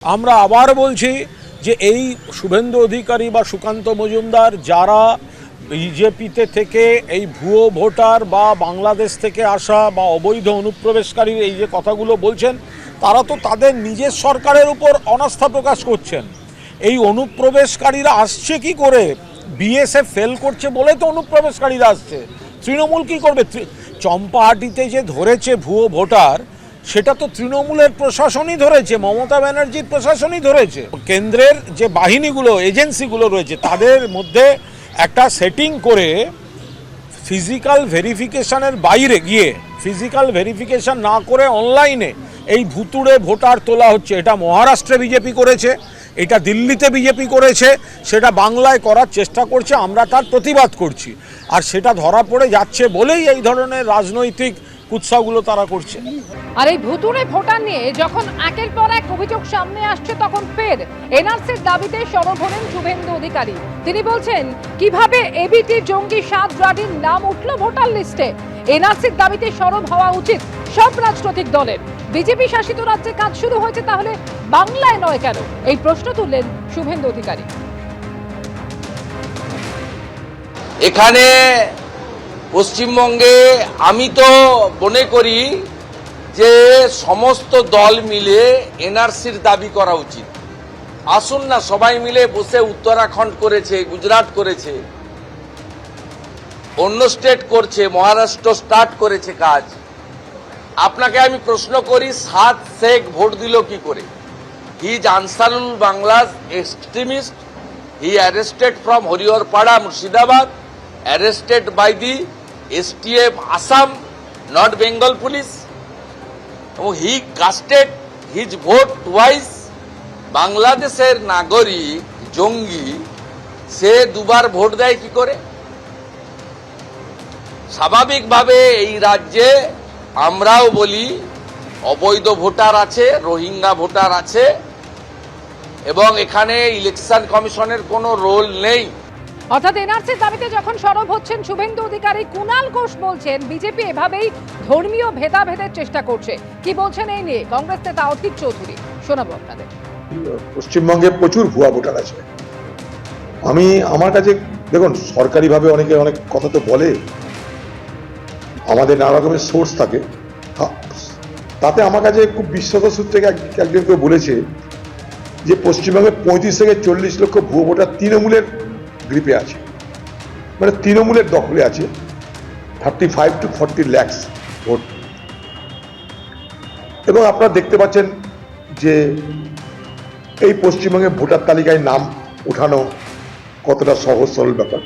আমরা আবার বলছি যে এই শুভেন্দু অধিকারী বা সুকান্ত মজুমদার যারা বিজেপিতে থেকে এই ভুয়ো ভোটার বা বাংলাদেশ থেকে আসা বা অবৈধ অনুপ্রবেশকারীর এই যে কথাগুলো বলছেন, তারা তো তাদের নিজের সরকারের উপর অনাস্থা প্রকাশ করছেন। এই অনুপ্রবেশকারীরা আসছে কি করে? বিএসএফ ফেল করছে বলে তো অনুপ্রবেশকারীরা আসছে। তৃণমূল কি করবে? চম্পাহাটিতে যে ধরেছে ভুয়ো ভোটার, সেটা তো তৃণমূলের প্রশাসনই ধরেছে, মমতা ব্যানার্জির প্রশাসনই ধরেছে। কেন্দ্রের যে বাহিনীগুলো, এজেন্সিগুলো রয়েছে, তাদের মধ্যে একটা সেটিং করে ফিজিক্যাল ভেরিফিকেশনের বাইরে গিয়ে, ফিজিক্যাল ভেরিফিকেশন না করে অনলাইনে এই ভুতুড়ে ভোটার তোলা হচ্ছে। এটা মহারাষ্ট্রে বিজেপি করেছে, এটা দিল্লিতে বিজেপি করেছে, সেটা বাংলায় করার চেষ্টা করছে। আমরা তার প্রতিবাদ করছি, আর সেটা ধরা পড়ে যাচ্ছে বলেই এই ধরনের রাজনৈতিক উৎসাহগুলো তারা করছে। আর এই ভুতুড়ে ভোটার নিয়ে যখন একের পর এক অভিযোগ সামনে আসছে, তখন ফের এনআরসির দাবিতে সরব হলেন শুভেন্দু অধিকারী। তিনি বলছেন, কিভাবে এবিটি জঙ্গি সাদ রাডির নাম উঠল ভোটার লিস্টে। এনআরসির দাবিতে সরব হওয়া উচিত সব রাজনৈতিক দলের। বিজেপি শাসিত রাজ্যে কাজ শুরু হয়েছে, তাহলে বাংলায় নয় কেন? এই প্রশ্ন তুললেন শুভেন্দু অধিকারী। এখানে পশ্চিমবঙ্গে আমি তো মনে করি যে সমস্ত দল মিলে এনআরসির দাবি করা উচিত। আসুন না সবাই মিলে বসে, উত্তরাখণ্ড করেছে, গুজরাট করেছে, অন্য স্টেট করছে, মহারাষ্ট্র স্টার্ট করেছে কাজ। আপনাকে আমি প্রশ্ন করি, সাদ শেখ ভোট দিল কি করে? He is Ansarul Bangla's extremist. He arrested from Hariharpara, Murshidabad, arrested by the STF Assam, not Bengal police. He casted his vote twice. বাংলাদেশের নাগরিক জঙ্গি, সে দুবার ভোট দেয় কি করে? স্বাভাবিকভাবে এই রাজ্যে আমরাও বলি অবৈধ ভোটার আছে, রোহিঙ্গা ভোটার আছে, এবং এখানে ইলেকশন কমিশনের কোনো রোল নেই। অর্থাৎ এনআরসির দাবিতে যখন সরব হচ্ছেন শুভেন্দু অধিকারী, কুণাল ঘোষ বলছেন বিজেপি এভাবেই ধর্মীয় ভেদাভেদের চেষ্টা করছে। কি বলছেন এই নিয়ে কংগ্রেস নেতা অধীর চৌধুরী? শোনাবো আপনাদের। পশ্চিমবঙ্গে প্রচুর ভুয়া ভোটার আছে। আমার কাছে দেখুন, সরকারিভাবে অনেকে অনেক কথা তো বলে, আমাদের নানা রকমের সোর্স থাকে, তাতে আমার কাছে খুব বিশ্বস্ত সূত্রে একজন কেউ বলেছে যে পশ্চিমবঙ্গে 35 থেকে 40 লক্ষ ভুয়ো ভোটার তৃণমূলের গ্রিপে আছে, মানে তৃণমূলের দখলে আছে। 35 to 40 lakhs ভোট। এবং আপনারা দেখতে পাচ্ছেন যে এই পশ্চিমবঙ্গে ভোটার তালিকায় নাম ওঠানো কতটা সহজ সরল ব্যাপার।